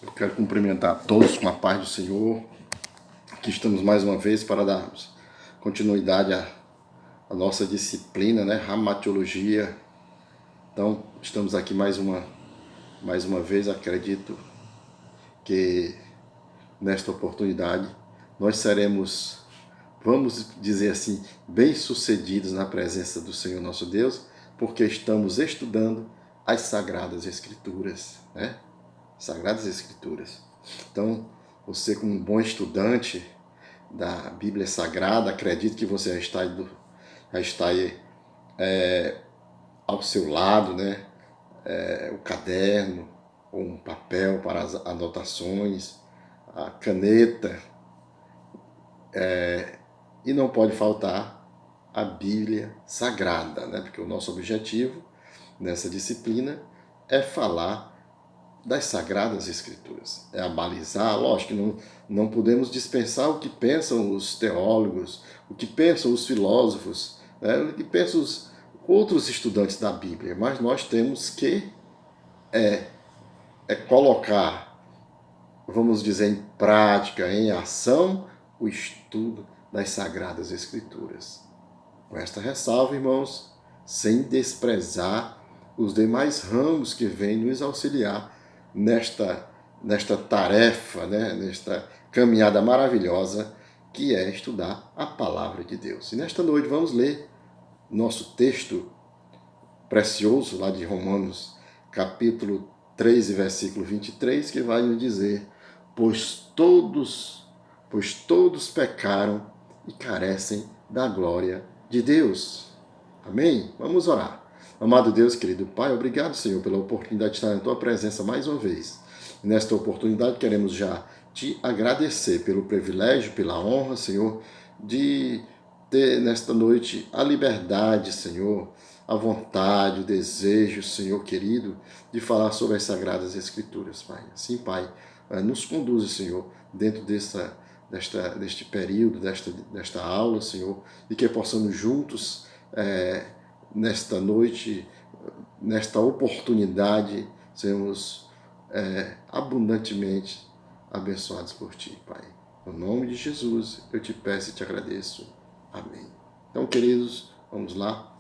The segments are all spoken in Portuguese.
Eu quero cumprimentar a todos com a paz do Senhor. Aqui estamos mais uma vez para darmos continuidade à nossa disciplina, né? Ramatiologia. Então, estamos aqui mais uma vez. Acredito que nesta oportunidade nós seremos, vamos dizer assim, bem-sucedidos na presença do Senhor nosso Deus, porque estamos estudando as Sagradas Escrituras, né? Sagradas Escrituras. Então, você como um bom estudante da Bíblia Sagrada, acredito que você já está aí ao seu lado, né? O caderno, ou um papel para as anotações, a caneta, e não pode faltar a Bíblia Sagrada, né? Porque o nosso objetivo nessa disciplina é falar das Sagradas Escrituras, é abalizar. Lógico que não podemos dispensar o que pensam os teólogos, o que pensam os filósofos, né, o que pensam os outros estudantes da Bíblia, mas nós temos que colocar, vamos dizer, em prática, em ação, o estudo das Sagradas Escrituras. Com esta ressalva, irmãos, sem desprezar os demais ramos que vêm nos auxiliar nesta tarefa, né? Nesta caminhada maravilhosa que é estudar a Palavra de Deus. E nesta noite vamos ler nosso texto precioso lá de Romanos, capítulo 3 e versículo 23, que vai nos dizer: pois todos pecaram e carecem da glória de Deus. Amém? Vamos orar. Amado Deus, querido Pai, obrigado, Senhor, pela oportunidade de estar na Tua presença mais uma vez. E nesta oportunidade queremos já Te agradecer pelo privilégio, pela honra, Senhor, de ter nesta noite a liberdade, Senhor, a vontade, o desejo, Senhor querido, de falar sobre as Sagradas Escrituras, Pai. Assim, Pai, nos conduza, Senhor, dentro deste período, desta aula, Senhor, e que possamos juntos, nesta noite, nesta oportunidade, sermos abundantemente abençoados por Ti, Pai. No nome de Jesus, eu te peço e te agradeço. Amém. Então, queridos, vamos lá.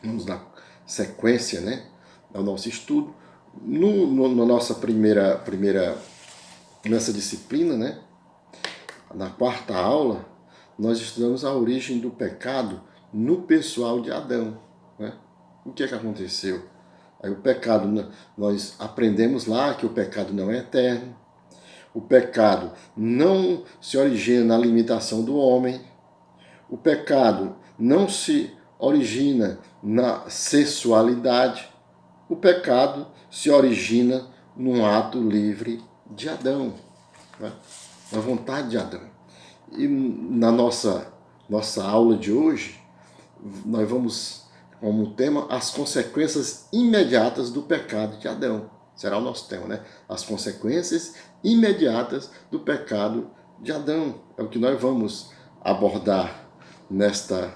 Vamos na sequência, né, ao nosso estudo. Na nossa nessa disciplina, né, na quarta aula, nós estudamos a origem do pecado no pessoal de Adão, né? O que aconteceu? Aí o pecado, nós aprendemos lá que o pecado não é eterno, o pecado não se origina na limitação do homem, o pecado não se origina na sexualidade, o pecado se origina num ato livre de Adão, né? Na vontade de Adão. E na nossa aula de hoje, nós vamos, como tema, as consequências imediatas do pecado de Adão. Será o nosso tema, né? As consequências imediatas do pecado de Adão. É o que nós vamos abordar nesta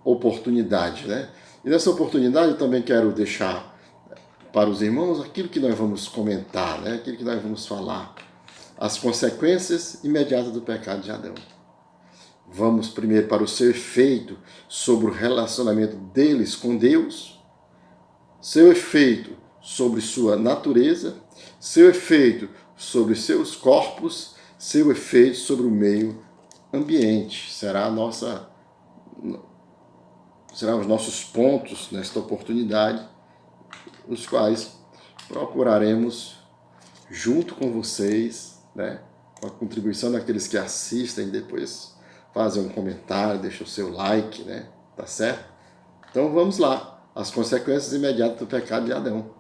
oportunidade, né? E nessa oportunidade eu também quero deixar para os irmãos aquilo que nós vamos comentar, né? Aquilo que nós vamos falar. As consequências imediatas do pecado de Adão. Vamos primeiro para o seu efeito sobre o relacionamento deles com Deus, seu efeito sobre sua natureza, seu efeito sobre seus corpos, seu efeito sobre o meio ambiente. Serão os nossos pontos nesta oportunidade, os quais procuraremos junto com vocês, né, com a contribuição daqueles que assistem, depois fazem um comentário, deixam o seu like, né, tá certo? Então vamos lá, as consequências imediatas do pecado de Adão.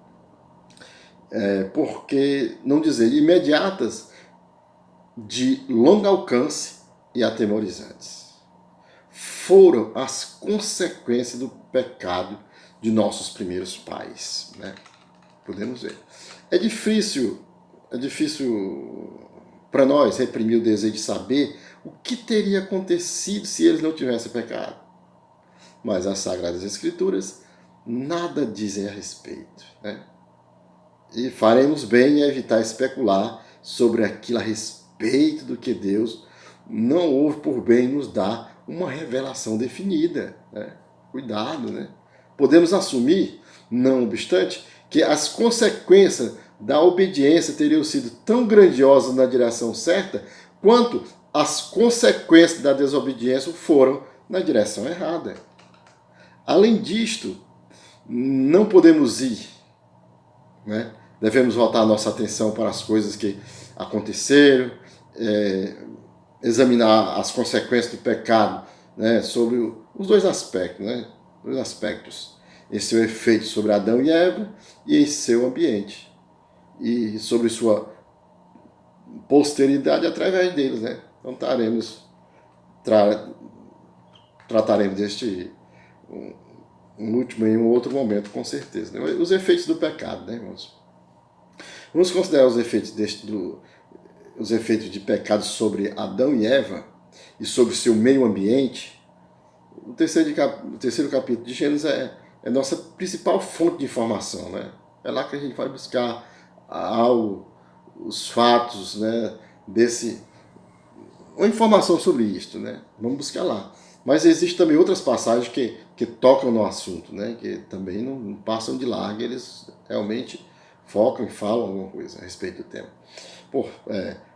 Porque não dizer imediatas, de longo alcance e atemorizantes. Foram as consequências do pecado de nossos primeiros pais, né? Podemos ver. É difícil para nós reprimir o desejo de saber o que teria acontecido se eles não tivessem pecado. Mas as Sagradas Escrituras nada dizem a respeito, né? E faremos bem em evitar especular sobre aquilo a respeito do que Deus não houve por bem nos dar uma revelação definida. Né? Cuidado, né? Podemos assumir, não obstante, que as consequências da obediência teriam sido tão grandiosas na direção certa quanto as consequências da desobediência foram na direção errada. Além disto, não podemos ir, né? Devemos voltar a nossa atenção para as coisas que aconteceram, examinar as consequências do pecado, né? Sobre os dois aspectos, né? Dois aspectos. Em seu efeito sobre Adão e Eva e em seu ambiente. E sobre sua posteridade através deles, né? Então trataremos deste um último em um outro momento, com certeza. Né? Os efeitos do pecado, né, irmãos? Vamos considerar os efeitos os efeitos de pecado sobre Adão e Eva e sobre seu meio ambiente. O terceiro capítulo de Gênesis é nossa principal fonte de informação, né? É lá que a gente vai buscar os fatos, né, uma informação sobre isto, né? Vamos buscar lá. Mas existem também outras passagens que tocam no assunto, né? Que também não passam de largo, eles realmente focam e falam alguma coisa a respeito do tema.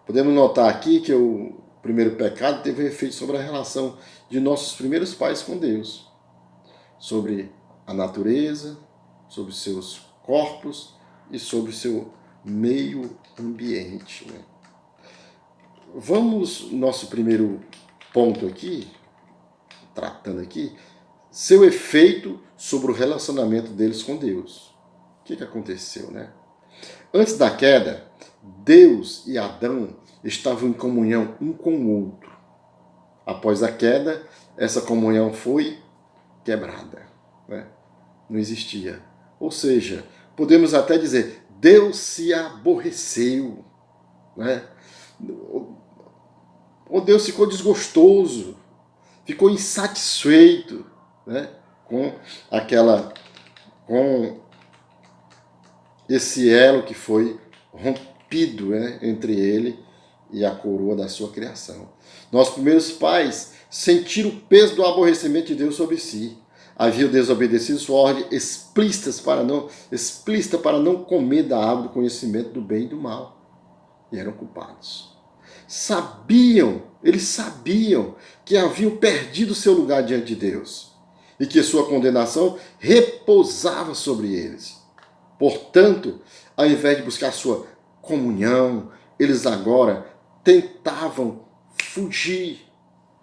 Podemos notar aqui que o primeiro pecado teve um efeito sobre a relação de nossos primeiros pais com Deus, sobre a natureza, sobre seus corpos e sobre seu meio ambiente. Né? Nosso primeiro ponto aqui, tratando aqui, seu efeito sobre o relacionamento deles com Deus. O que aconteceu, né? Antes da queda, Deus e Adão estavam em comunhão um com o outro. Após a queda, essa comunhão foi quebrada. Né? Não existia. Ou seja, podemos até dizer, Deus se aborreceu. Né? Ou Deus ficou desgostoso, ficou insatisfeito, né? com esse elo que foi rompido, né? entre ele e a coroa da sua criação. Nossos primeiros pais sentiram o peso do aborrecimento de Deus sobre si. Haviam desobedecido sua ordem explícita para não comer da árvore do conhecimento do bem e do mal. E eram culpados. Eles sabiam que haviam perdido seu lugar diante de Deus e que sua condenação repousava sobre eles. Portanto, ao invés de buscar sua comunhão, eles agora tentavam fugir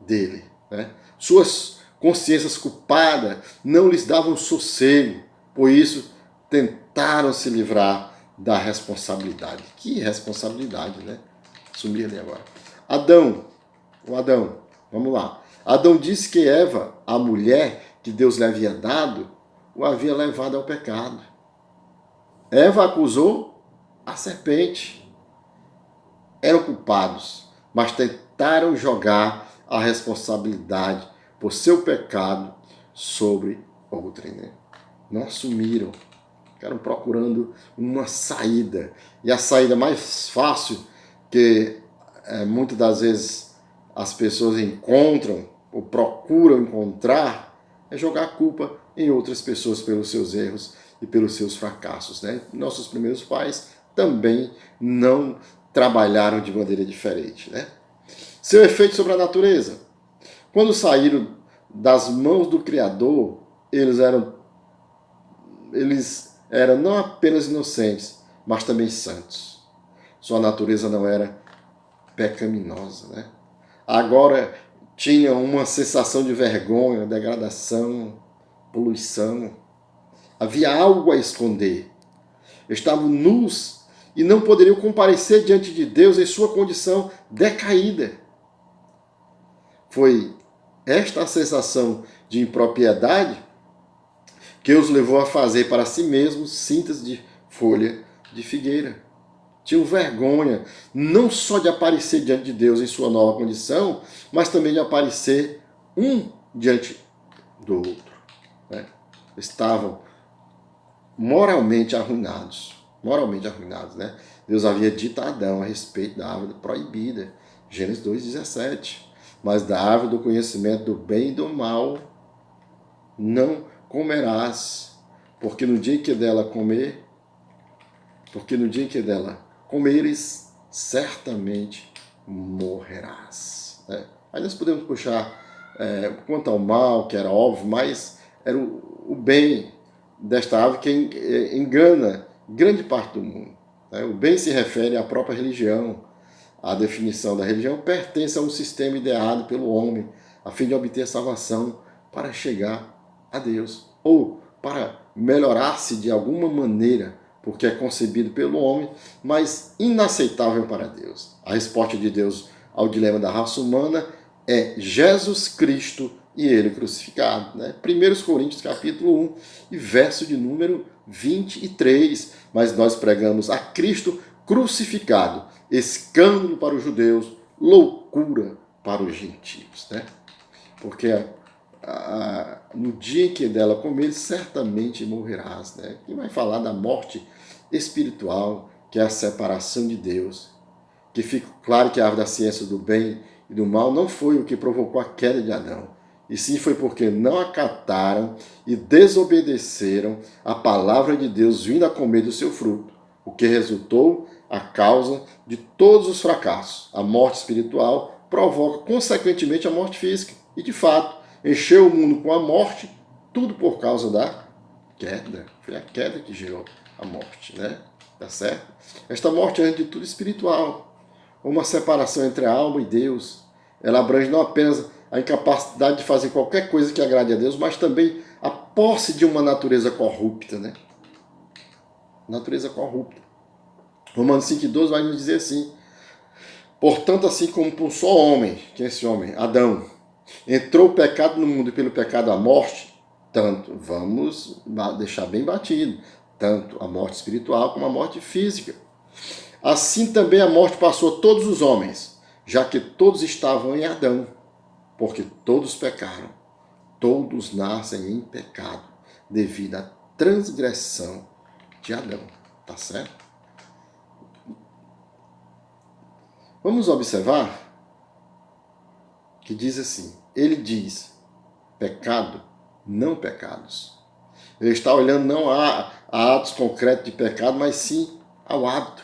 dele. Né? Suas consciências culpadas não lhes davam sossego, por isso tentaram se livrar da responsabilidade. Que responsabilidade, né? Sumir ali agora. Adão, vamos lá. Adão disse que Eva, a mulher que Deus lhe havia dado, o havia levado ao pecado. Eva acusou a serpente. Eram culpados, mas tentaram jogar a responsabilidade por seu pecado sobre outrem. Né? Não assumiram. Ficaram procurando uma saída. E a saída mais fácil que muitas das vezes as pessoas encontram ou procuram encontrar é jogar a culpa em outras pessoas pelos seus erros e pelos seus fracassos. Né? Nossos primeiros pais também não trabalharam de maneira diferente. Né? Seu efeito sobre a natureza. Quando saíram das mãos do Criador, eles eram não apenas inocentes, mas também santos. Sua natureza não era pecaminosa. Né? Agora tinham uma sensação de vergonha, degradação, poluição. Havia algo a esconder. Estavam nus e não poderiam comparecer diante de Deus em sua condição decaída. Foi esta a sensação de impropriedade que os levou a fazer para si mesmos cintas de folha de figueira. Tinham vergonha não só de aparecer diante de Deus em sua nova condição, mas também de aparecer um diante do outro. Né? Estavam moralmente arruinados. moralmente arruinados, né? Deus havia dito a Adão a respeito da árvore proibida, Gênesis 2,17. Mas da árvore do conhecimento do bem e do mal não comerás, porque no dia que dela comeres, certamente morrerás. Aí nós podemos puxar quanto ao mal, que era óbvio, mas era o bem desta árvore que engana grande parte do mundo. O bem se refere à própria religião. A definição da religião pertence a um sistema ideado pelo homem a fim de obter salvação para chegar a Deus ou para melhorar-se de alguma maneira, porque é concebido pelo homem, mas inaceitável para Deus. A resposta de Deus ao dilema da raça humana é Jesus Cristo e Ele crucificado. 1 Coríntios capítulo 1 e verso de número 23. Mas nós pregamos a Cristo crucificado, escândalo para os judeus, loucura para os gentios. Porque no dia em que dela comer, certamente morrerás. E vai falar da morte espiritual, que é a separação de Deus. Que fica claro que a árvore da ciência do bem e do mal não foi o que provocou a queda de Adão, e sim foi porque não acataram e desobedeceram a palavra de Deus vindo a comer do seu fruto, o que resultou a causa de todos os fracassos. A morte espiritual provoca, consequentemente, a morte física. E, de fato, encheu o mundo com a morte, tudo por causa da queda. Foi a queda que gerou a morte, Tá certo? Esta morte é, antes de tudo, espiritual. Uma separação entre a alma e Deus. Ela abrange não apenas a incapacidade de fazer qualquer coisa que agrade a Deus, mas também a posse de uma natureza corrupta, Natureza corrupta. Romanos 5,12 vai nos dizer assim: portanto, assim como por um só homem, que é esse homem, Adão, entrou o pecado no mundo e pelo pecado a morte, tanto, vamos deixar bem batido, tanto a morte espiritual como a morte física. Assim também a morte passou a todos os homens, já que todos estavam em Adão, porque todos pecaram, todos nascem em pecado, devido à transgressão de Adão. Tá certo? Vamos observar que diz assim, ele diz, pecado, não pecados. Ele está olhando não a atos concretos de pecado, mas sim ao hábito,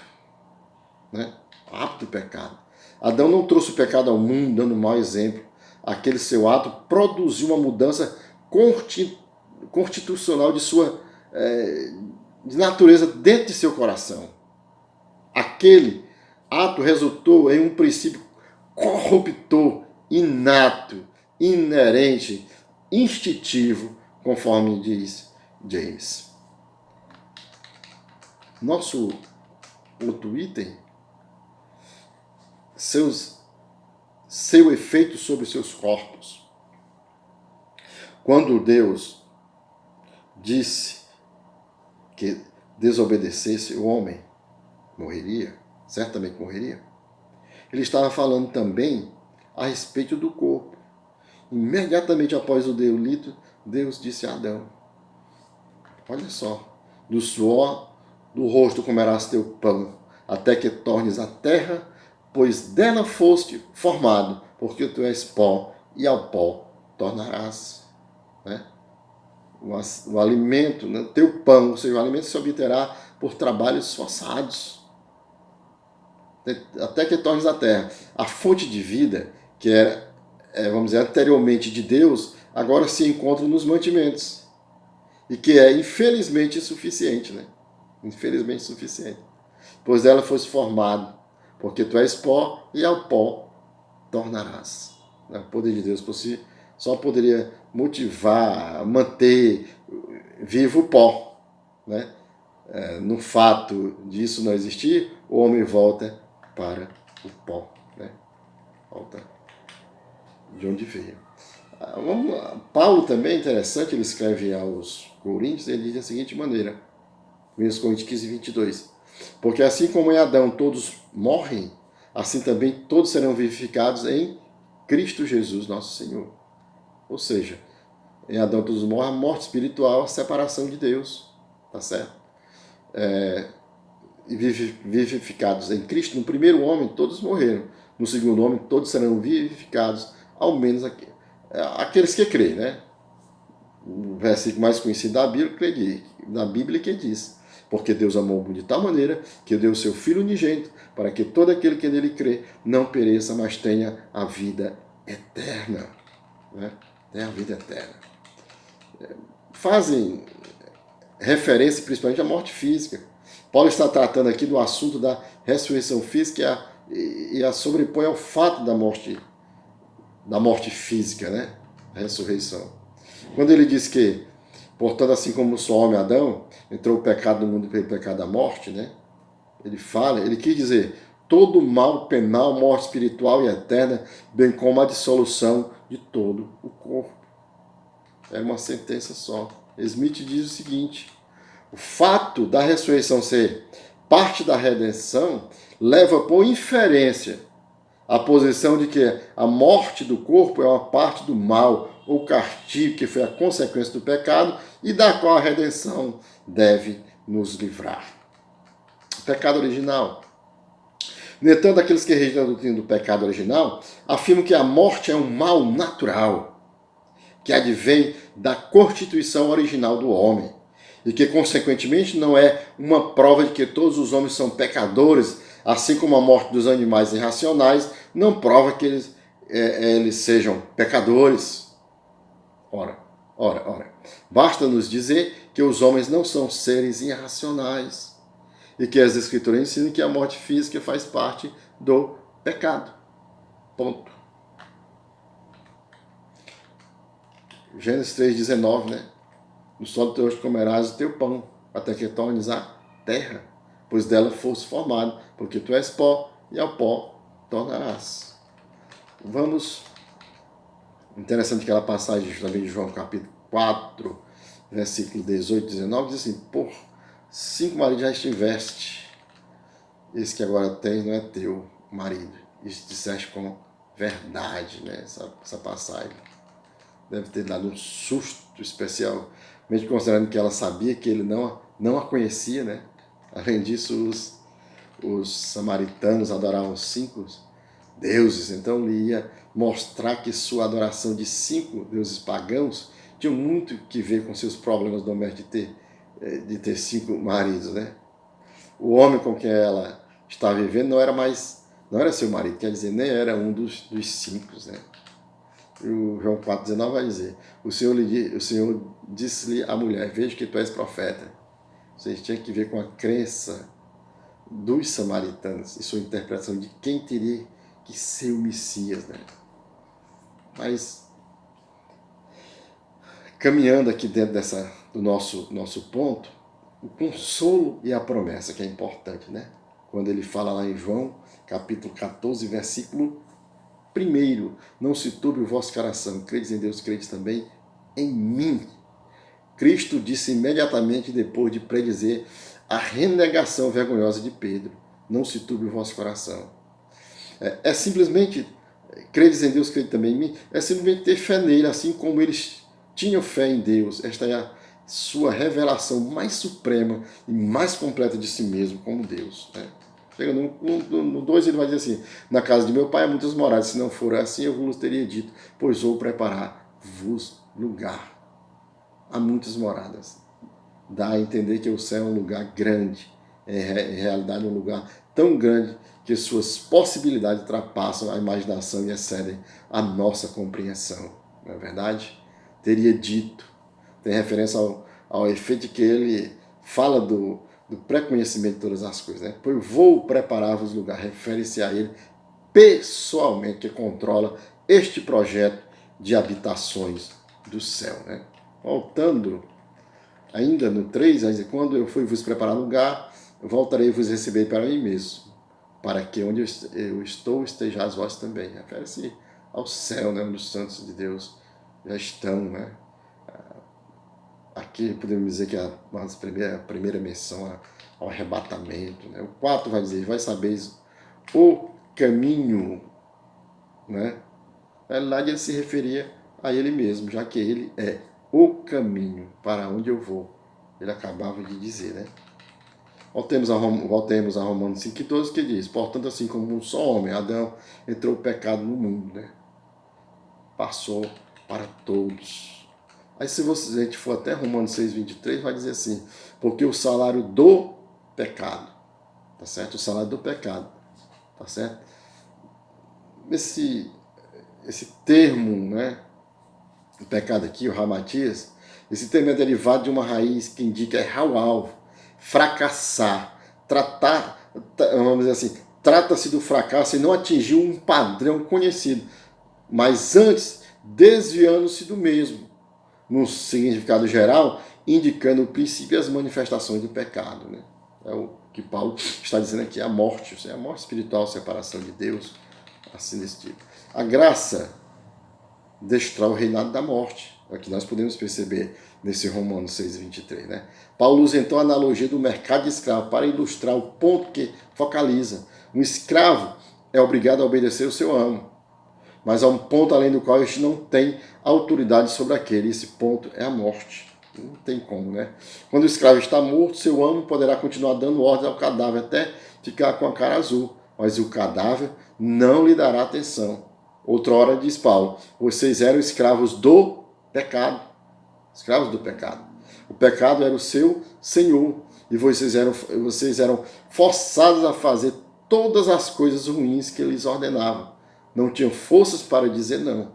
O hábito do pecado. Adão não trouxe o pecado ao mundo, dando um mau exemplo. Aquele seu ato produziu uma mudança constitucional de sua de natureza dentro de seu coração. Aquele ato resultou em um princípio corruptor, inato, inerente, instintivo, conforme diz James. Nosso outro item, seu efeito sobre seus corpos. Quando Deus disse que desobedecesse, o homem morreria, certamente morreria, ele estava falando também a respeito do corpo. Imediatamente após o delito, Deus disse a Adão, olha só, do suor do rosto comerás teu pão, até que tornes a terra, pois dela foste formado, porque tu és pó, e ao pó tornarás. O alimento, teu pão, ou seja, o alimento se obterá por trabalhos forçados, até que tornes a terra. A fonte de vida, que era, vamos dizer, anteriormente de Deus, agora se encontra nos mantimentos, e que é infelizmente insuficiente, Infelizmente insuficiente. Pois dela fosse formado, porque tu és pó, e ao pó tornarás. O poder de Deus por si só poderia motivar, manter vivo o pó. No fato disso não existir, o homem volta para o pó. Volta de onde veio. Paulo também é interessante, ele escreve aos Coríntios, ele diz da seguinte maneira, 1 Coríntios 15, 22. Porque assim como em Adão todos morrem, assim também todos serão vivificados em Cristo Jesus, nosso Senhor. Ou seja, em Adão todos morrem, a morte espiritual, a separação de Deus. Tá certo? vivificados em Cristo, no primeiro homem todos morreram, no segundo homem todos serão vivificados, ao menos aqueles que creem, né? O versículo mais conhecido da Bíblia que diz: porque Deus amou o mundo de tal maneira que deu o seu Filho unigênito, para que todo aquele que nele crê não pereça, mas tenha a vida eterna. Né? Tenha a vida eterna. Fazem referência principalmente à morte física. Paulo está tratando aqui do assunto da ressurreição física e a sobrepõe ao fato da morte física, né? A ressurreição. Quando ele diz que, portanto, assim como só homem Adão, entrou o pecado no mundo pelo pecado da morte, né? Ele quis dizer, todo mal penal, morte espiritual e eterna, bem como a dissolução de todo o corpo. É uma sentença só. Smith diz o seguinte: o fato da ressurreição ser parte da redenção leva por inferência a posição de que a morte do corpo é uma parte do mal ou castigo que foi a consequência do pecado e da qual a redenção deve nos livrar. O pecado original. No entanto, aqueles que rejeitam a doutrina do pecado original afirmam que a morte é um mal natural, que advém da constituição original do homem, e que, consequentemente, não é uma prova de que todos os homens são pecadores, assim como a morte dos animais irracionais não prova que eles sejam pecadores. Ora. Basta nos dizer que os homens não são seres irracionais e que as Escrituras ensinam que a morte física faz parte do pecado. Ponto. Gênesis 3,19, né? No solo teu hoje comerás o teu pão, até que tornes a terra, pois dela foste formado, porque tu és pó, e ao pó tornarás. Vamos. Interessante aquela passagem também de João capítulo 4, versículo 18 e 19, diz assim: por 5 maridos já estiveste, esse que agora tens não é teu marido. Isso disseste com verdade, né? Essa passagem. Deve ter dado um susto especial, mesmo considerando que ela sabia que ele não a conhecia, né? Além disso, os samaritanos adoravam 5 deuses, então ele ia mostrar que sua adoração de 5 deuses pagãos tinha muito que ver com seus problemas domésticos de ter 5 maridos, né? O homem com quem ela estava vivendo não era seu marido, quer dizer, nem era um dos 5, né? O João 4,19 vai dizer: o Senhor disse-lhe à mulher: veja que tu és profeta. Vocês tinham que ver com a crença dos samaritanos e sua interpretação de quem teria que ser o Messias, né? Mas, caminhando aqui dentro do nosso ponto, o consolo e a promessa, que é importante, né? Quando ele fala lá em João, capítulo 14, versículo 1, não se turbe o vosso coração, credes em Deus, credes também em mim. Cristo disse imediatamente depois de predizer a renegação vergonhosa de Pedro: não se turbe o vosso coração. É simplesmente, credes em Deus, credes também em mim, é simplesmente ter fé nele, assim como eles tinham fé em Deus. Esta é a sua revelação mais suprema e mais completa de si mesmo como Deus, né? Chega no 2 ele vai dizer assim: na casa de meu pai há muitas moradas, se não for assim eu vos teria dito, pois vou preparar-vos lugar. Há muitas moradas. Dá a entender que o céu é um lugar grande, é em realidade um lugar tão grande que suas possibilidades ultrapassam a imaginação e excedem a nossa compreensão. Não é verdade? Teria dito, tem referência ao efeito de que ele fala do pré-conhecimento de todas as coisas, né? Pois vou preparar-vos lugar, refere-se a ele pessoalmente, que controla este projeto de habitações do céu, né? Voltando ainda no 3, vai dizer: quando eu fui vos preparar lugar, voltarei vos receber para mim mesmo, para que onde eu estou estejais vós também. Refere-se ao céu, né? Onde os santos de Deus já estão, né? Aqui podemos dizer que é a primeira menção ao arrebatamento, né? O 4 vai dizer: vai sabeis o caminho, né? Na verdade, ele se referia a ele mesmo, já que ele é o caminho para onde eu vou. Ele acabava de dizer, né? Voltemos a Romanos 5,12, que diz: portanto, assim como um só homem, Adão, entrou o pecado no mundo, né? Passou para todos. Aí se a gente for até Romanos 6,23, vai dizer assim: porque o salário do pecado, tá certo? O salário do pecado, tá certo? Esse termo, né? O pecado aqui, o ramatias, esse termo é derivado de uma raiz que indica errar o alvo, fracassar, vamos dizer assim, trata-se do fracasso e não atingir um padrão conhecido, mas antes desviando-se do mesmo, no significado geral, indicando o princípio e as manifestações do pecado. Né? É o que Paulo está dizendo aqui, a morte espiritual, a separação de Deus, assim desse tipo. A graça destrói o reinado da morte. É o que nós podemos perceber nesse Romanos 6,23. Né? Paulo usa então a analogia do mercado de escravo para ilustrar o ponto que focaliza. Um escravo é obrigado a obedecer o seu amo, mas há um ponto além do qual este não tem autoridade sobre aquele. Esse ponto é a morte. Não tem como, né? Quando o escravo está morto, seu amo poderá continuar dando ordem ao cadáver até ficar com a cara azul, mas o cadáver não lhe dará atenção. Outrora, diz Paulo, vocês eram escravos do pecado. Escravos do pecado. O pecado era o seu senhor e vocês eram forçados a fazer todas as coisas ruins que eles ordenavam. Não tinham forças para dizer não.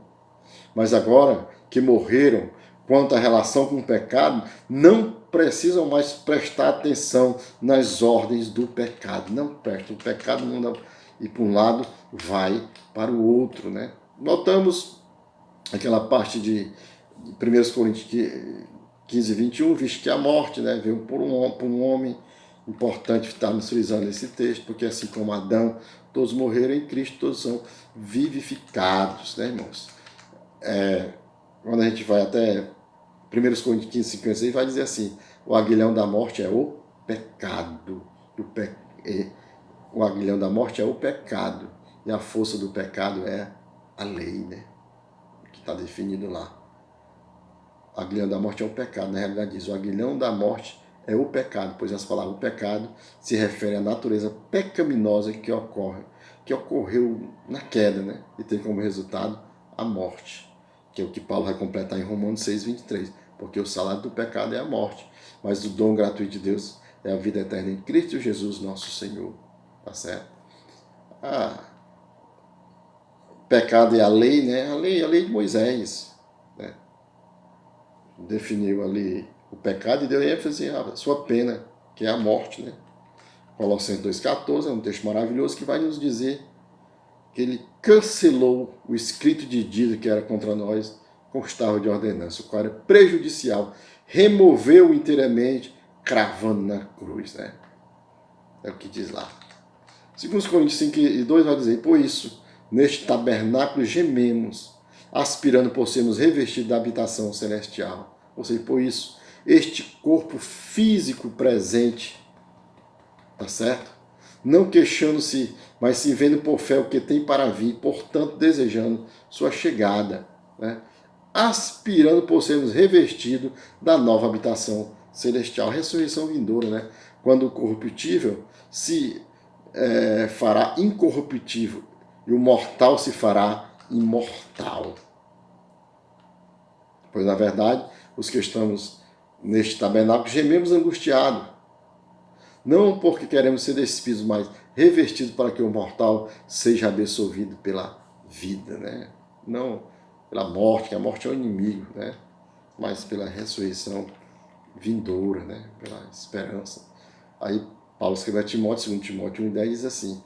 Mas agora que morreram quanto à relação com o pecado, não precisam mais prestar atenção nas ordens do pecado. Não prestam. O pecado não dá, e para um lado vai para o outro. Né? Notamos aquela parte de 1 Coríntios 15:21, visto que a morte, né, veio por um homem. Importante estarmos frisando esse texto, porque assim como Adão, todos morreram em Cristo, todos são vivificados, né, irmãos? Quando a gente vai até 1 Coríntios 15:56, vai dizer assim: o aguilhão da morte é o pecado. O aguilhão da morte é o pecado. E a força do pecado é a lei, né? Que está definido lá. O aguilhão da morte é o pecado. Na realidade diz: o aguilhão da morte é o pecado, pois as palavras o pecado se refere à natureza pecaminosa que ocorreu na queda, né? E tem como resultado a morte, que é o que Paulo vai completar em Romanos 6:23, porque o salário do pecado é a morte, mas o dom gratuito de Deus é a vida eterna em Cristo Jesus nosso Senhor, tá certo? Pecado é a lei, né? A lei de Moisés, né? Definiu ali o pecado e deu ênfase à sua pena, que é a morte, né? Colossenses 2,14 é um texto maravilhoso que vai nos dizer que ele cancelou o escrito de dívida que era contra nós, constava de ordenança, o qual era prejudicial, removeu inteiramente, cravando na cruz, né? É o que diz lá. 2 Coríntios 5:2 vai dizer: por isso, neste tabernáculo gememos, aspirando por sermos revestidos da habitação celestial. Ou seja, por isso, este corpo físico presente, tá certo? Não queixando-se, mas se vendo por fé o que tem para vir, portanto desejando sua chegada, né? Aspirando por sermos revestidos da nova habitação celestial, ressurreição vindoura, né? Quando o corruptível se fará incorruptível e o mortal se fará imortal. Pois, na verdade, os que estamos neste tabernáculo gememos angustiados, não porque queremos ser despidos, mas revestidos para que o mortal seja absolvido pela vida, né? Não pela morte, que a morte é o inimigo, né? Mas pela ressurreição vindoura, né? Pela esperança. Aí Paulo escreve a Timóteo, 2 Timóteo 1:10, diz assim: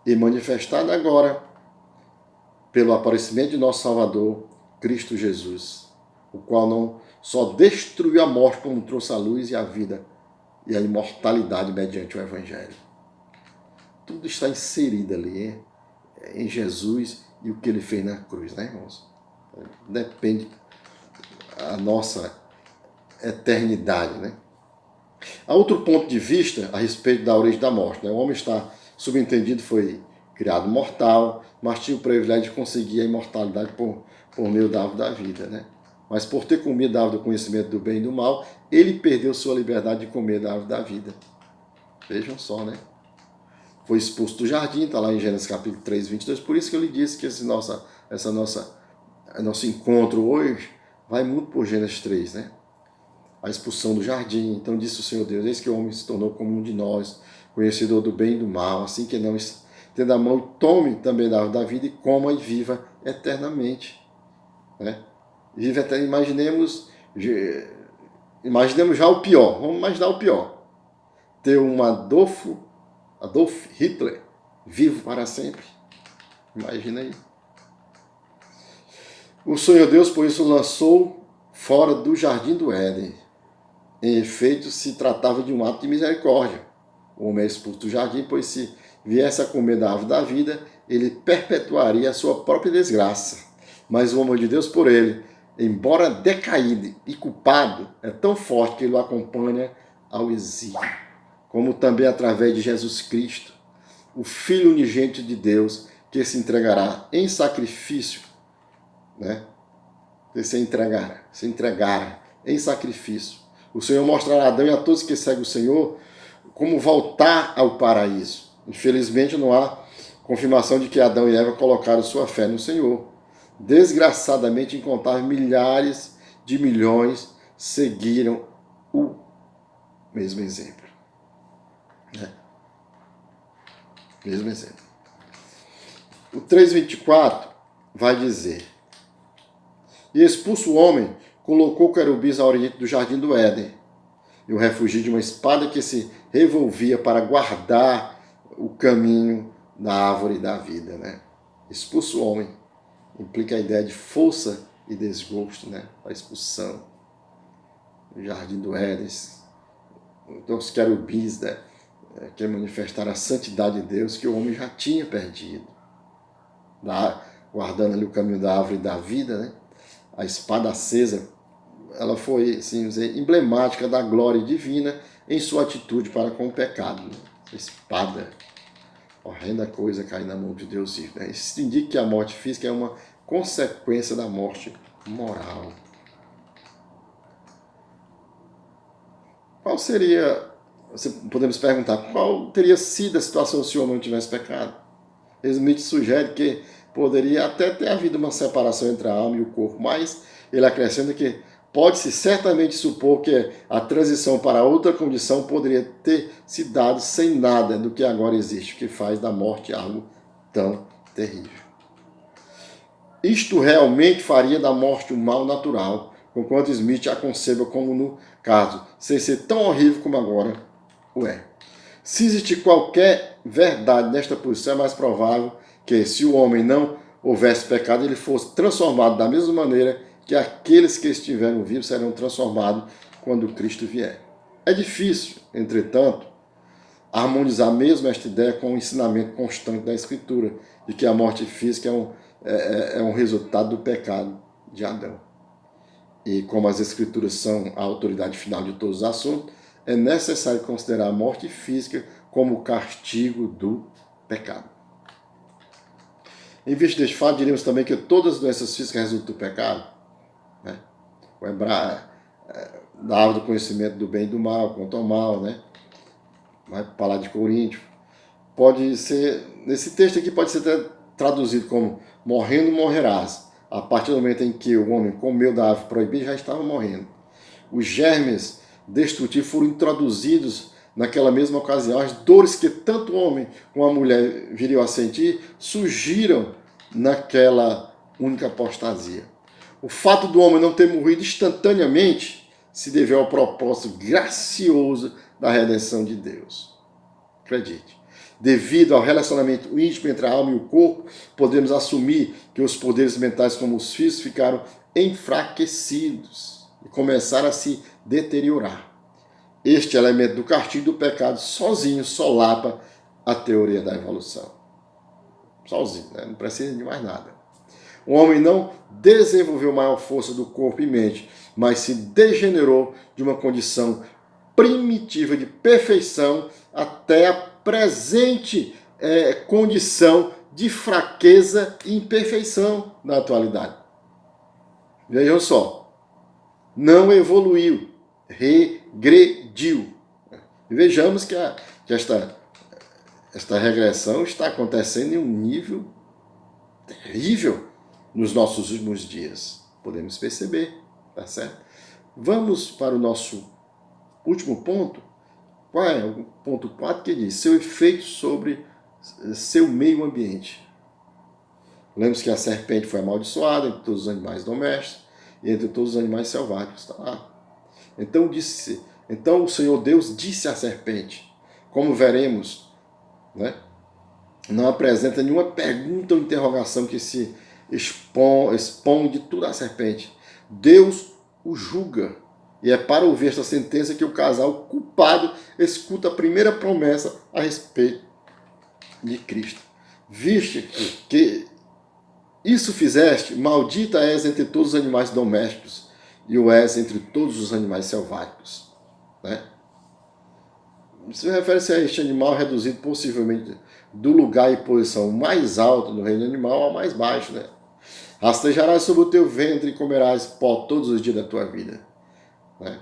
e manifestado agora pelo aparecimento de nosso Salvador, Cristo Jesus, o qual não só destruiu a morte, como trouxe a luz e a vida e a imortalidade mediante o Evangelho. Tudo está inserido ali em Jesus e o que ele fez na cruz, né, irmãos? Depende a nossa eternidade, né? Há outro ponto de vista a respeito da origem da morte, né? O homem está subentendido, foi criado mortal, mas tinha o privilégio de conseguir a imortalidade por meio da árvore da vida, né? Mas por ter comido da árvore do conhecimento do bem e do mal, ele perdeu sua liberdade de comer da árvore da vida. Vejam só, né? Foi expulso do jardim, está lá em Gênesis capítulo 3, 22. Por isso que eu lhe disse que nosso encontro hoje vai muito por Gênesis 3, né? A expulsão do jardim. Então disse o Senhor Deus: eis que o homem se tornou como um de nós, conhecedor do bem e do mal, assim que não estenda a mão e tome também da árvore da vida e coma e viva eternamente. Né? Viva eternamente. Imaginemos já o pior. Vamos imaginar o pior. Ter um Adolf Hitler vivo para sempre. Imagina aí. O Senhor Deus, por isso, lançou fora do jardim do Éden. Em efeito, se tratava de um ato de misericórdia. O homem é expulso do jardim, pois se viesse a comer da árvore da vida, ele perpetuaria a sua própria desgraça. Mas o amor de Deus por ele, embora decaído e culpado, é tão forte que ele o acompanha ao exílio. Como também através de Jesus Cristo, o Filho unigênito de Deus, que se entregará em sacrifício, né? Que se entregara em sacrifício. O Senhor mostrará a Adão e a todos que seguem o Senhor como voltar ao paraíso. Infelizmente não há confirmação de que Adão e Eva colocaram sua fé no Senhor. Desgraçadamente, incontáveis milhares de milhões seguiram o mesmo exemplo. Mesmo exemplo. O 3:24 vai dizer: e expulso o homem, colocou querubins ao oriente do jardim do Éden, e o refugiu de uma espada que se revolvia para guardar o caminho da árvore da vida. Né? Expulso o homem implica a ideia de força e desgosto, né? A expulsão do jardim do Éden. Então os querubins, né? Que manifestaram a santidade de Deus que o homem já tinha perdido, guardando ali o caminho da árvore da vida, né? A espada acesa, ela foi, assim dizer, emblemática da glória divina em sua atitude para com o pecado. Né? A espada, horrenda coisa cair na mão de Deus. Né? Isso indica que a morte física é uma consequência da morte moral. Qual seria, podemos perguntar, qual teria sido a situação se o homem não tivesse pecado? Smith sugere que poderia até ter havido uma separação entre a alma e o corpo, mas ele acrescenta que pode-se certamente supor que a transição para outra condição poderia ter se dado sem nada do que agora existe, o que faz da morte algo tão terrível. Isto realmente faria da morte um mal natural, conquanto Smith a conceba como no caso, sem ser tão horrível como agora o é. Se existir qualquer verdade nesta posição, é mais provável que, se o homem não houvesse pecado, ele fosse transformado da mesma maneira que aqueles que estiveram vivos serão transformados quando Cristo vier. É difícil, entretanto, harmonizar mesmo esta ideia com o ensinamento constante da Escritura, de que a morte física é um resultado do pecado de Adão. E como as Escrituras são a autoridade final de todos os assuntos, é necessário considerar a morte física como o castigo do pecado. Em vista deste fato, diríamos também que todas as doenças físicas resultam do pecado. Né? Da árvore do conhecimento do bem e do mal, quanto ao mal, né? Vai falar de Coríntios. Pode ser, nesse texto aqui pode ser até traduzido como morrendo morrerás. A partir do momento em que o homem comeu da árvore proibida, já estava morrendo. Os germes destrutivos foram introduzidos naquela mesma ocasião. As dores que tanto o homem como a mulher viriam a sentir surgiram naquela única apostasia. O fato do homem não ter morrido instantaneamente se deveu ao propósito gracioso da redenção de Deus. Acredite. Devido ao relacionamento íntimo entre a alma e o corpo, podemos assumir que os poderes mentais como os físicos ficaram enfraquecidos e começaram a se deteriorar. Este elemento do castigo do pecado sozinho solapa a teoria da evolução. Sozinho, né? Não precisa de mais nada. O homem não desenvolveu maior força do corpo e mente, mas se degenerou de uma condição primitiva de perfeição até a presente condição de fraqueza e imperfeição na atualidade. Vejam só, não evoluiu, regrediu. E vejamos que que esta regressão está acontecendo em um nível terrível nos nossos últimos dias. Podemos perceber, tá certo? Vamos para o nosso último ponto. Qual é? O ponto 4 que diz: seu efeito sobre seu meio ambiente. Lembre-se que a serpente foi amaldiçoada entre todos os animais domésticos e entre todos os animais selváticos. Está lá. Então o Senhor Deus disse à serpente, como veremos, né? Não apresenta nenhuma pergunta ou interrogação que se expõe de tudo à serpente. Deus o julga. E é para ouvir esta sentença que o casal culpado escuta a primeira promessa a respeito de Cristo. Viste que isso fizeste, maldita és entre todos os animais domésticos e o és entre todos os animais selváticos. Né? Isso refere-se a este animal reduzido possivelmente do lugar e posição mais alto do reino animal ao mais baixo. Né? Rastejarás sobre o teu ventre e comerás pó todos os dias da tua vida. Né?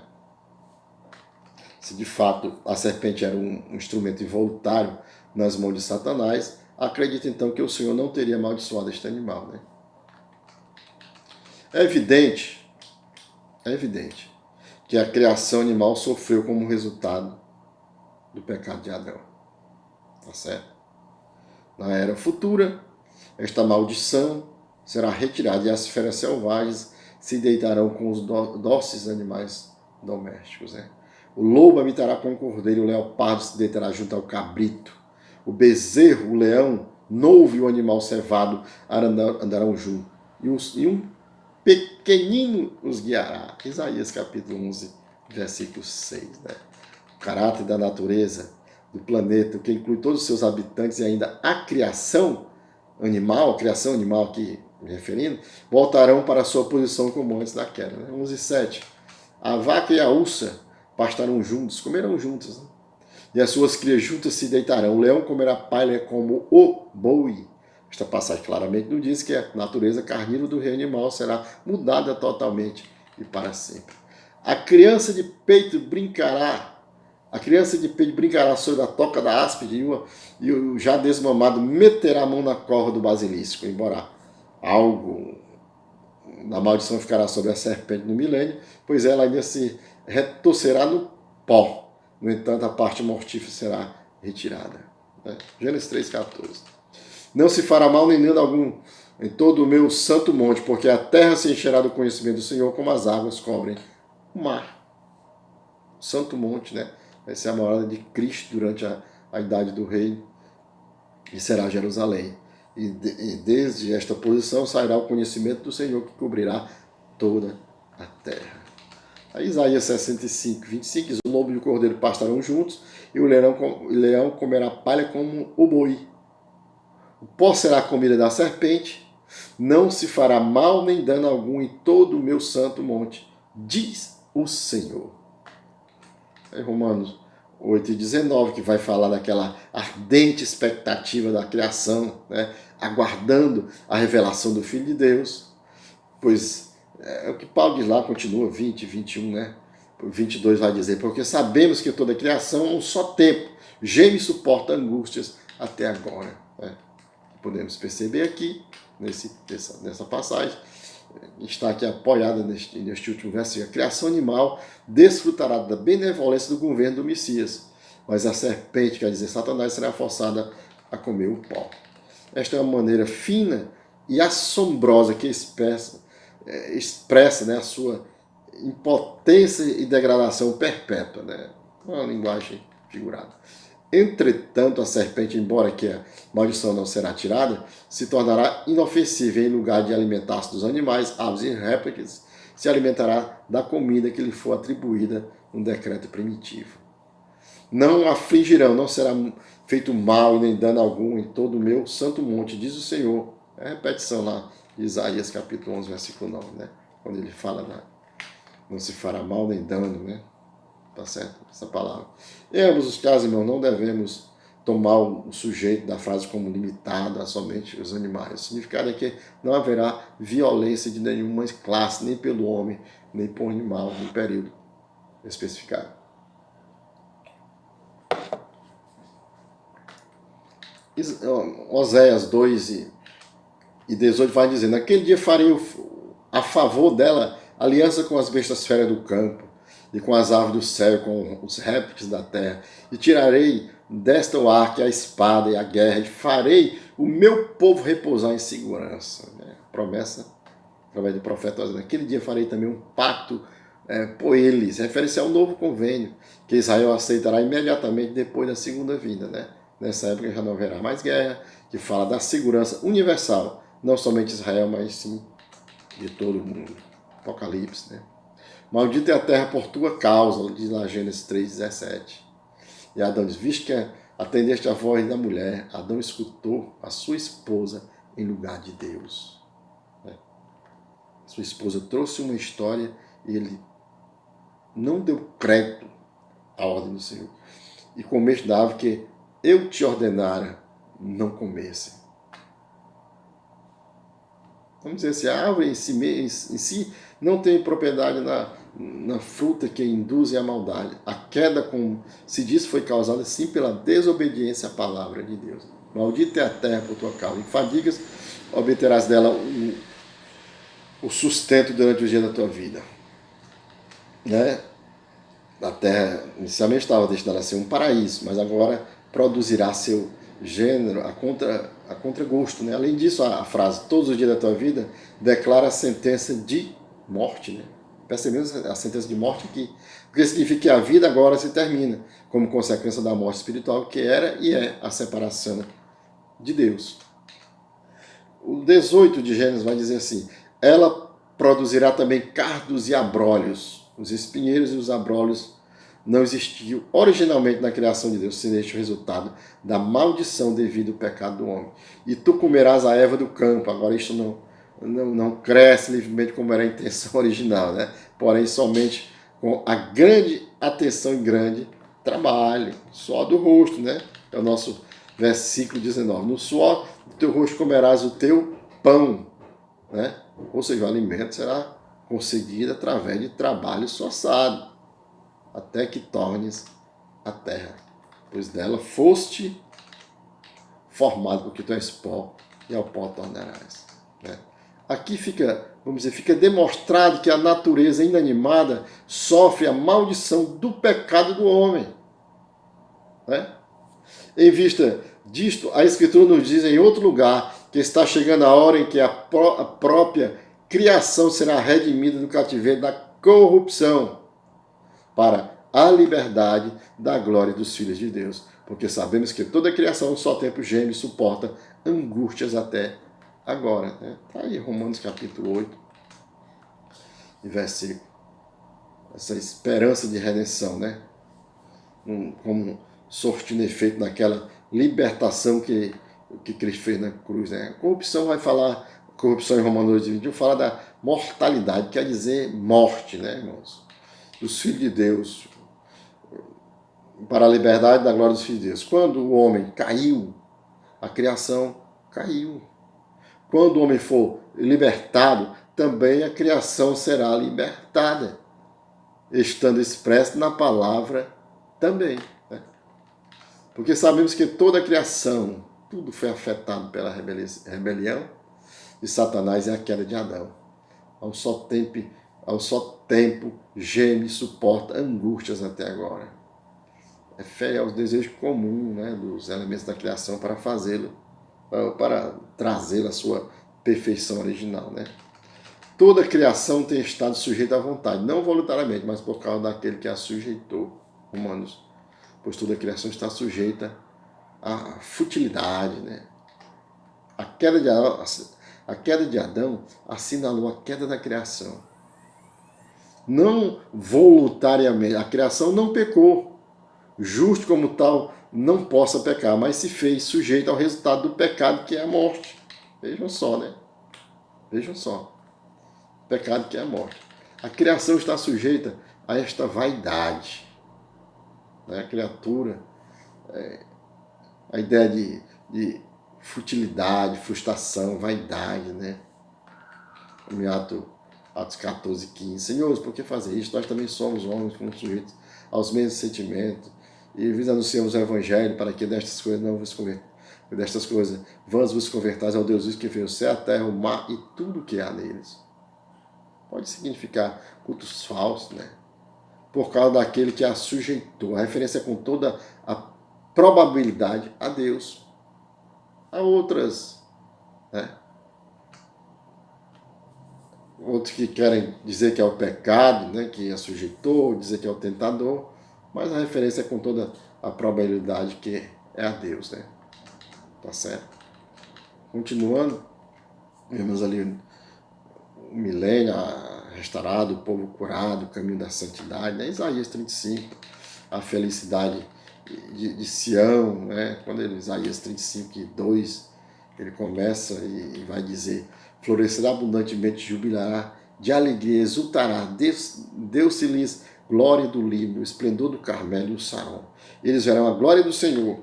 Se de fato a serpente era um instrumento involuntário nas mãos de Satanás, acredita então que o Senhor não teria amaldiçoado este animal. Né? É evidente que a criação animal sofreu como resultado do pecado de Adão. Tá certo? Na era futura, esta maldição será retirada e as feras selvagens se deitarão com os dóceis animais domésticos. Né? O lobo habitará com o cordeiro, o leopardo se deitará junto ao cabrito. O bezerro, o leão, novo e o animal cevado andarão juntos. E um pequenino os guiará. Isaías capítulo 11, versículo 6. Né? O caráter da natureza, do planeta, que inclui todos os seus habitantes e ainda a criação animal aqui me referindo, voltarão para a sua posição como antes da queda. Né? 11:7. A vaca e a ursa pastarão juntos, comerão juntos, né? E as suas crias juntas se deitarão. O leão comerá palha como o boi. Esta passagem claramente nos diz que a natureza carnívora do reino animal será mudada totalmente e para sempre. A criança de peito brincará sobre a toca da áspide e o já desmamado meterá a mão na cova do basilisco, embora algo da maldição ficará sobre a serpente no milênio, pois ela ainda se retorcerá no pó. No entanto, a parte mortífera será retirada. Gênesis 3,14. Não se fará mal nem dano algum em todo o meu santo monte, porque a terra se encherá do conhecimento do Senhor, como as águas cobrem o mar. O santo monte, né? Vai ser a morada de Cristo durante a idade do rei, e será Jerusalém. E desde esta posição sairá o conhecimento do Senhor, que cobrirá toda a terra. A Isaías 65:25 diz: o lobo e o cordeiro pastarão juntos, e o leão comerá palha como o boi. O pó será a comida da serpente, não se fará mal nem dano algum em todo o meu santo monte, diz o Senhor. É Romanos 8:19, que vai falar daquela ardente expectativa da criação, né? Aguardando a revelação do Filho de Deus. Pois é o que Paulo diz lá, continua 20:21, né? 22 vai dizer: porque sabemos que toda a criação é um só tempo, geme e suporta angústias até agora. Né? Podemos perceber aqui, nessa passagem, está aqui apoiada neste último versículo: a criação animal desfrutará da benevolência do governo do Messias, mas a serpente, quer dizer, Satanás, será forçada a comer o pó. Esta é uma maneira fina e assombrosa que expressa, né, a sua impotência e degradação perpétua, né? Uma linguagem figurada. Entretanto, a serpente, embora que a maldição não será tirada, se tornará inofensiva. Em lugar de alimentar-se dos animais, aves e répteis, se alimentará da comida que lhe for atribuída no decreto primitivo. Não afligirão, não será feito mal e nem dano algum em todo o meu santo monte, diz o Senhor. É a repetição lá de Isaías capítulo 11, versículo 9, né? Quando ele fala não se fará mal nem dano, né? Tá certo? Essa palavra. Em ambos os casos, irmão, não devemos tomar o sujeito da frase como limitado a somente os animais. O significado é que não haverá violência de nenhuma classe, nem pelo homem, nem por animal, no período especificado. Oséias 2:18 vai dizer: naquele dia farei a favor dela aliança com as bestas feras do campo, e com as aves do céu, com os répteis da terra, e tirarei desta o arco, a espada e a guerra, e farei o meu povo repousar em segurança. Promessa através do profeta Oséias. Naquele dia farei também um pacto por eles, refere-se ao novo convênio, que Israel aceitará imediatamente depois da segunda vinda. Nessa época já não haverá mais guerra, que fala da segurança universal, não somente de Israel, mas sim de todo o mundo. Apocalipse, né? Maldita é a terra por tua causa, diz lá Gênesis 3:17. E Adão diz: visto que atendeste a voz da mulher, Adão escutou a sua esposa em lugar de Deus. Sua esposa trouxe uma história e ele não deu crédito à ordem do Senhor. E comeste da árvore que eu te ordenara, não comesse. Vamos dizer assim, a árvore em si não tem propriedade na fruta que induz a maldade. A queda, como se diz, foi causada sim pela desobediência à palavra de Deus. Maldita é a terra por tua causa. Em fadigas obterás dela o sustento durante o dia da tua vida. Né? A terra inicialmente estava destinada a ser um paraíso, mas agora produzirá seu gênero a contragosto. Né? Além disso, a frase todos os dias da tua vida declara a sentença de morte. Né? Percebemos a sentença de morte aqui, porque significa que a vida agora se termina, como consequência da morte espiritual, que era e é a separação de Deus. O 18 de Gênesis vai dizer assim: ela produzirá também cardos e abrolhos. Os espinheiros e os abrolhos não existiam originalmente na criação de Deus, sendo este o resultado da maldição devido ao pecado do homem. E tu comerás a erva do campo. Agora isto não cresce livremente como era a intenção original, né? Porém somente com a grande atenção e grande trabalho, suor do rosto, né? É o nosso versículo 19. No suor do teu rosto comerás o teu pão, né? Ou seja, o alimento será conseguido através de trabalho esforçado, até que tornes a terra, pois dela foste formado, porque tu és pó, e ao pó tornarás. Né? Aqui fica demonstrado que a natureza inanimada sofre a maldição do pecado do homem. Né? Em vista disto, a Escritura nos diz em outro lugar que está chegando a hora em que a própria criação será redimida do cativeiro da corrupção para a liberdade da glória dos filhos de Deus. Porque sabemos que toda a criação, só tempo geme e suporta angústias até agora. Está aí Romanos capítulo 8, versículo. Essa esperança de redenção, né? Como sortindo efeito naquela libertação que Cristo fez na cruz. Né? A corrupção vai falar, corrupção em Romanos 8:21 fala da mortalidade, quer dizer morte, né, irmãos? Dos filhos de Deus, para a liberdade da glória dos filhos de Deus. Quando o homem caiu, a criação caiu. Quando o homem for libertado, também a criação será libertada, estando expresso na palavra também. Né? Porque sabemos que toda a criação, tudo foi afetado pela rebelião de Satanás e a queda de Adão. Ao só tempo geme e suporta angústias até agora. É fé aos desejos comuns, né, dos elementos da criação para fazê-lo, para trazê-lo à sua perfeição original. Né? Toda a criação tem estado sujeita à vontade, não voluntariamente, mas por causa daquele que a sujeitou, Romanos. Pois toda a criação está sujeita à futilidade. Né? A queda de Adão assinalou a queda da criação. Não voluntariamente, a criação não pecou. Justo como tal, não possa pecar, mas se fez sujeito ao resultado do pecado, que é a morte. Vejam só, né? Vejam só. Pecado que é a morte. A criação está sujeita a esta vaidade. Né? A criatura, a ideia de futilidade, frustração, vaidade, né? Como em Atos 14:15. Senhores, por que fazer isso? Nós também somos homens, fomos sujeitos aos mesmos sentimentos. E vos anunciamos o Evangelho para que destas coisas não vos destas coisas, vós vos convertais ao Deus que fez o céu, a terra, o mar e tudo o que há neles. Pode significar cultos falsos, né? Por causa daquele que a sujeitou. A referência é com toda a probabilidade a Deus. Há outras, né? Outros que querem dizer que é o pecado, né? Que a sujeitou, dizer que é o tentador, mas a referência é com toda a probabilidade que é a Deus, né? Tá certo? Continuando, vemos ali o milênio restaurado, o povo curado, o caminho da santidade, né? Isaías 35, a felicidade de Sião, né? Quando Isaías 35, 2, ele começa e vai dizer: florescerá abundantemente, jubilará de alegria, exultará, Deus-se-lhes glória do Líbano, o esplendor do Carmelo e o Saron. Eles verão a glória do Senhor,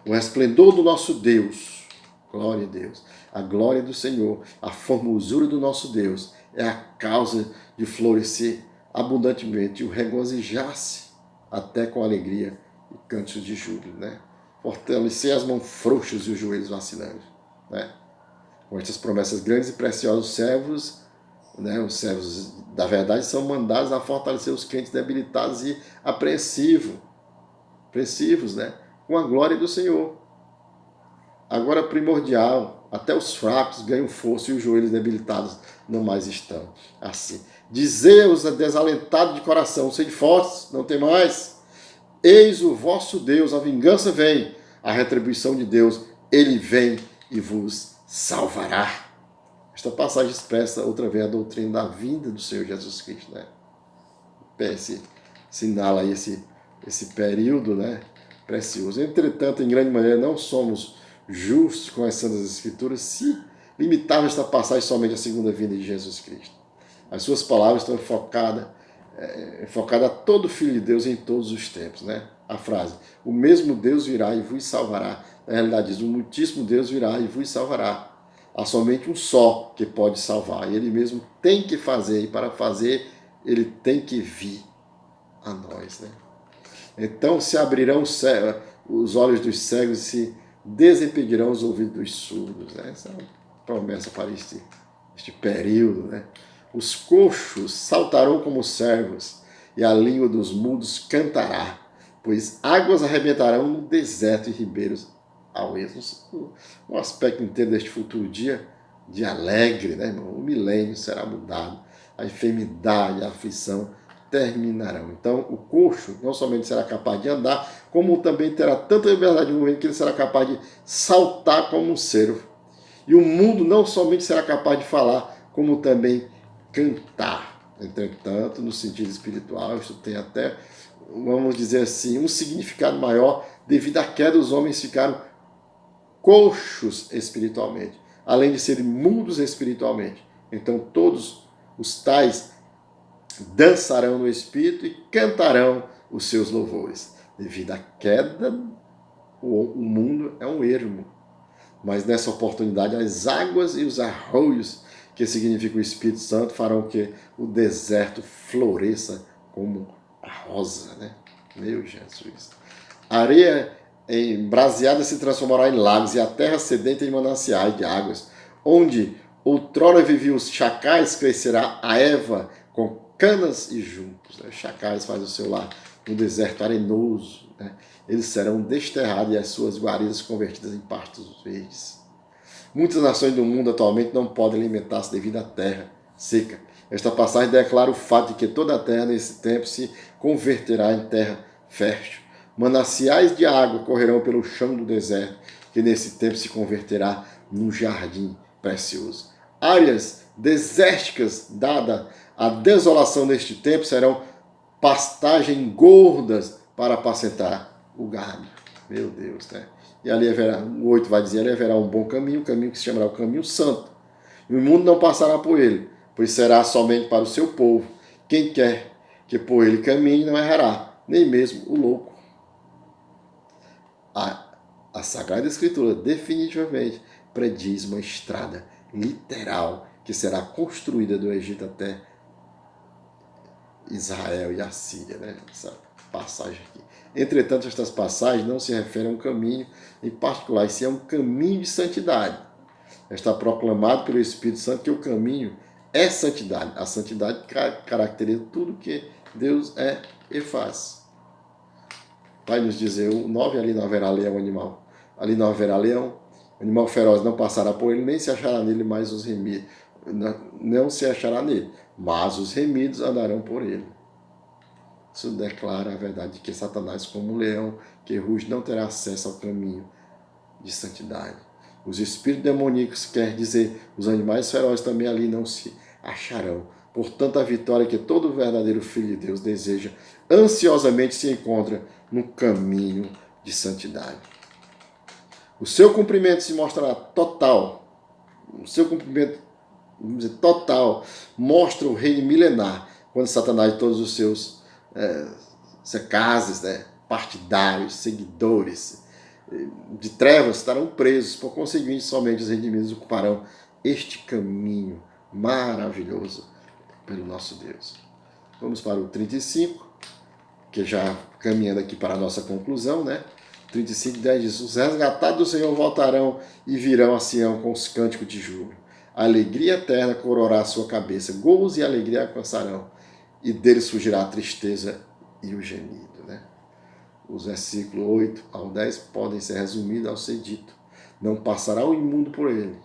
o esplendor do nosso Deus. Glória a Deus. A glória do Senhor, a formosura do nosso Deus é a causa de florescer abundantemente e o regozijar-se até com alegria e cantos de júbilo, né? Fortalecer as mãos frouxas e os joelhos vacilantes, né? Com estas promessas grandes e preciosas, os servos, né, os servos da verdade são mandados a fortalecer os crentes debilitados e apreensivos, né, com a glória do Senhor. Agora primordial, até os fracos ganham força e os joelhos debilitados não mais estão assim. Dizei aos desalentados de coração: sede fortes, não tem mais. Eis o vosso Deus, a vingança vem, a retribuição de Deus, ele vem e vos salvará. Esta passagem expressa outra vez a doutrina da vinda do Senhor Jesus Cristo, né? Sinala aí esse período, né, precioso. Entretanto, em grande maneira, não somos justos com as Santas Escrituras se limitarmos esta passagem somente à segunda vinda de Jesus Cristo. As suas palavras estão focadas a todo Filho de Deus em todos os tempos, né? A frase: o mesmo Deus virá e vos salvará. Na realidade diz: o muitíssimo Deus virá e vos salvará. Há somente um só que pode salvar. E ele mesmo tem que fazer, e para fazer, ele tem que vir a nós, né? Então se abrirão os olhos dos cegos e se desimpedirão os ouvidos dos surdos, né? Essa é uma promessa para este período, né? Os coxos saltarão como servos e a língua dos mudos cantará, pois águas arrebentarão no deserto e ribeiros ao esmo. Um aspecto inteiro deste futuro dia de alegre, né, irmão? O milênio será mudado, a enfermidade, a aflição terminarão. Então, o coxo não somente será capaz de andar, como também terá tanta liberdade de movimento que ele será capaz de saltar como um cervo. E o mundo não somente será capaz de falar, como também cantar. Entretanto, no sentido espiritual, isso tem até, vamos dizer assim, um significado maior. Devido à queda, os homens ficaram coxos espiritualmente, além de serem mudos espiritualmente. Então, todos os tais dançarão no espírito e cantarão os seus louvores. Devido à queda, o mundo é um ermo. Mas nessa oportunidade, as águas e os arroios, que significa o Espírito Santo, farão que o deserto floresça como a rosa, né? Meu Jesus. A areia embraseada se transformará em lagos e a terra sedenta em mananciais de águas. Onde outrora viviam os chacais, crescerá a erva com canas e juncos. Os chacais fazem o seu lar no deserto arenoso, né? Eles serão desterrados e as suas guaridas convertidas em pastos verdes. Muitas nações do mundo atualmente não podem alimentar-se devido à terra seca. Esta passagem declara o fato de que toda a terra nesse tempo se converterá em terra fértil. Mananciais de água correrão pelo chão do deserto, que nesse tempo se converterá num jardim precioso. Áreas desérticas, dada a desolação deste tempo, serão pastagem gordas para apacentar o gado. Meu Deus, né? E ali haverá, o 8 vai dizer, ali haverá um bom caminho, o caminho que se chamará o caminho santo. E o mundo não passará por ele, pois será somente para o seu povo. Quem quer que por ele caminhe não errará, nem mesmo o louco. A Sagrada Escritura definitivamente prediz uma estrada literal que será construída do Egito até Israel e a Síria, né? passagem aqui. Entretanto, estas passagens não se referem a um caminho em particular, e sim a um caminho de santidade. Está proclamado pelo Espírito Santo que o caminho é santidade. A santidade caracteriza tudo que Deus é e faz. Vai nos dizer o 9, ali não haverá leão animal. Ali não haverá leão, animal feroz não passará por ele, nem se achará nele mais os remidos. Não se achará nele, mas os remidos andarão por ele. Isso declara a verdade de que Satanás, como um leão que ruge, não terá acesso ao caminho de santidade. Os espíritos demoníacos, quer dizer, os animais ferozes também ali não se acharão. Portanto, a vitória que todo verdadeiro filho de Deus deseja ansiosamente se encontra no caminho de santidade. O seu cumprimento se mostrará total. O seu cumprimento, vamos dizer, total mostra o reino milenar, quando Satanás e todos os seus secazes, partidários, seguidores de trevas estarão presos. Por conseguinte, somente os redimidos ocuparão este caminho maravilhoso pelo nosso Deus. Vamos para o 35, que já caminhando aqui para a nossa conclusão, 35:10 diz: os resgatados do Senhor voltarão e virão a Sião com os cânticos de júbilo. A alegria eterna coroará a sua cabeça, gozo e alegria alcançarão, e deles fugirá a tristeza e o gemido. Os versículos 8 ao 10 podem ser resumidos ao ser dito: não passará o imundo por ele,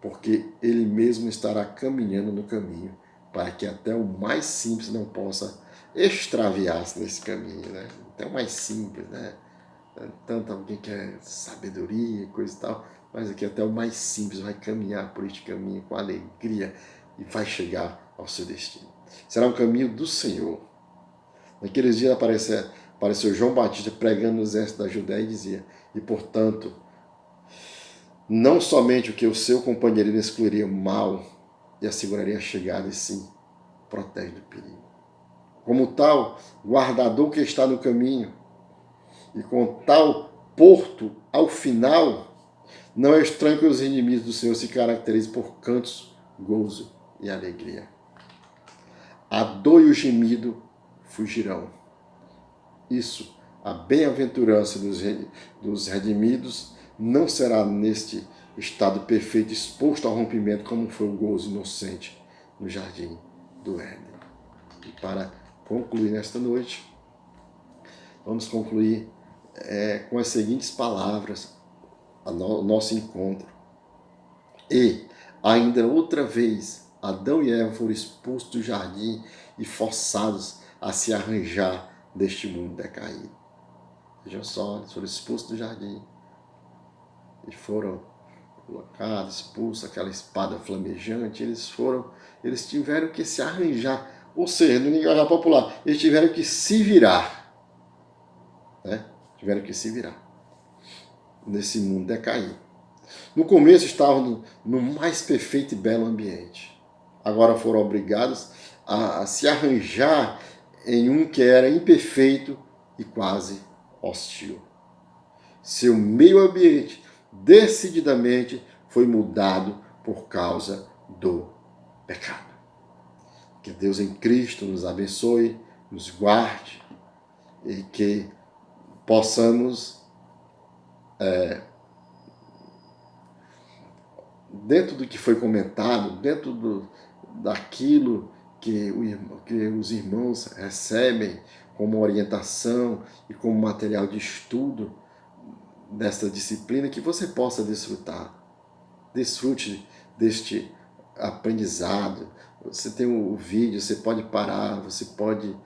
porque ele mesmo estará caminhando no caminho, para que até o mais simples não possa extraviar-se nesse caminho. Até o mais simples, tanto alguém que é sabedoria, coisa e tal, mas aqui até o mais simples vai caminhar por este caminho com alegria e vai chegar ao seu destino. Será um caminho do Senhor. Naqueles dias apareceu João Batista pregando no exército da Judéia e dizia: e portanto, não somente o que o seu companheirismo excluiria o mal e asseguraria a chegada, e sim protege do perigo. Como tal guardador que está no caminho, e com tal porto ao final, não é estranho que os inimigos do Senhor se caracterizem por cantos, gozo e alegria. A dor e o gemido fugirão. Isso, a bem-aventurança dos redimidos não será neste estado perfeito exposto ao rompimento, como foi o gozo inocente no jardim do Éden. E para concluir nesta noite, vamos concluir com as seguintes palavras, o nosso encontro. E, ainda outra vez, Adão e Eva foram expulsos do jardim e forçados a se arranjar deste mundo decaído. Vejam só, eles foram expulsos do jardim e foram colocados, expulsos, aquela espada flamejante, eles tiveram que se arranjar, ou seja, no linguajar popular, eles tiveram que se virar, tiveram que se virar nesse mundo decaído. No começo estavam no mais perfeito e belo ambiente. Agora foram obrigados a se arranjar em um que era imperfeito e quase hostil. Seu meio ambiente decididamente foi mudado por causa do pecado. Que Deus em Cristo nos abençoe, nos guarde e que possamos, dentro do que foi comentado, dentro daquilo que os irmãos recebem como orientação e como material de estudo desta disciplina, que você possa desfrutar. Desfrute deste aprendizado. Você tem o vídeo, você pode parar, você pode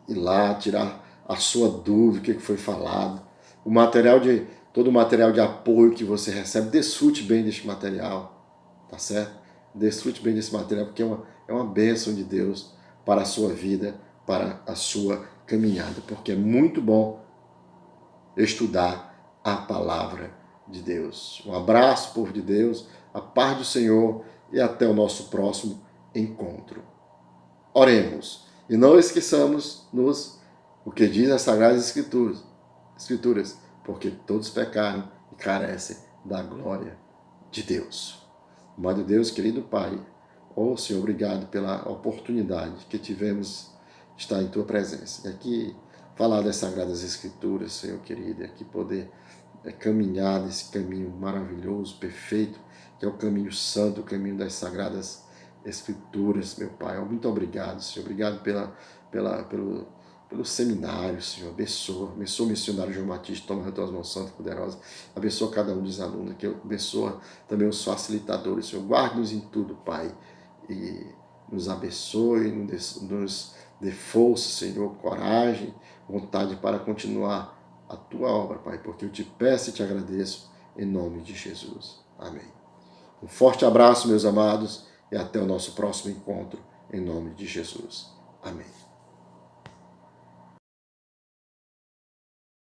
ir lá, tirar a sua dúvida, o que foi falado. Todo o material de apoio que você recebe, desfrute bem deste material, tá certo? Desfrute bem desse material, porque é uma bênção de Deus para a sua vida, para a sua caminhada, porque é muito bom estudar a palavra de Deus. Um abraço, povo de Deus, a paz do Senhor e até o nosso próximo encontro. Oremos e não esqueçamos o que diz as Sagradas Escrituras, porque todos pecaram e carecem da glória de Deus. Amado Deus, querido Pai, Senhor, obrigado pela oportunidade que tivemos de estar em Tua presença. E aqui falar das Sagradas Escrituras, Senhor querido, e aqui poder caminhar nesse caminho maravilhoso, perfeito, que é o caminho santo, o caminho das Sagradas Escrituras, meu Pai. Muito obrigado, Senhor. Obrigado pelo seminário, Senhor. Abençoa o missionário João Batista, toma nas tuas mãos santas e poderosas. Abençoa cada um dos alunos, que abençoa também os facilitadores, Senhor. Guarde-nos em tudo, Pai, e nos abençoe, nos dê força, Senhor, coragem, vontade para continuar a tua obra, Pai, porque eu te peço e te agradeço em nome de Jesus. Amém. Um forte abraço, meus amados, e até o nosso próximo encontro, em nome de Jesus. Amém.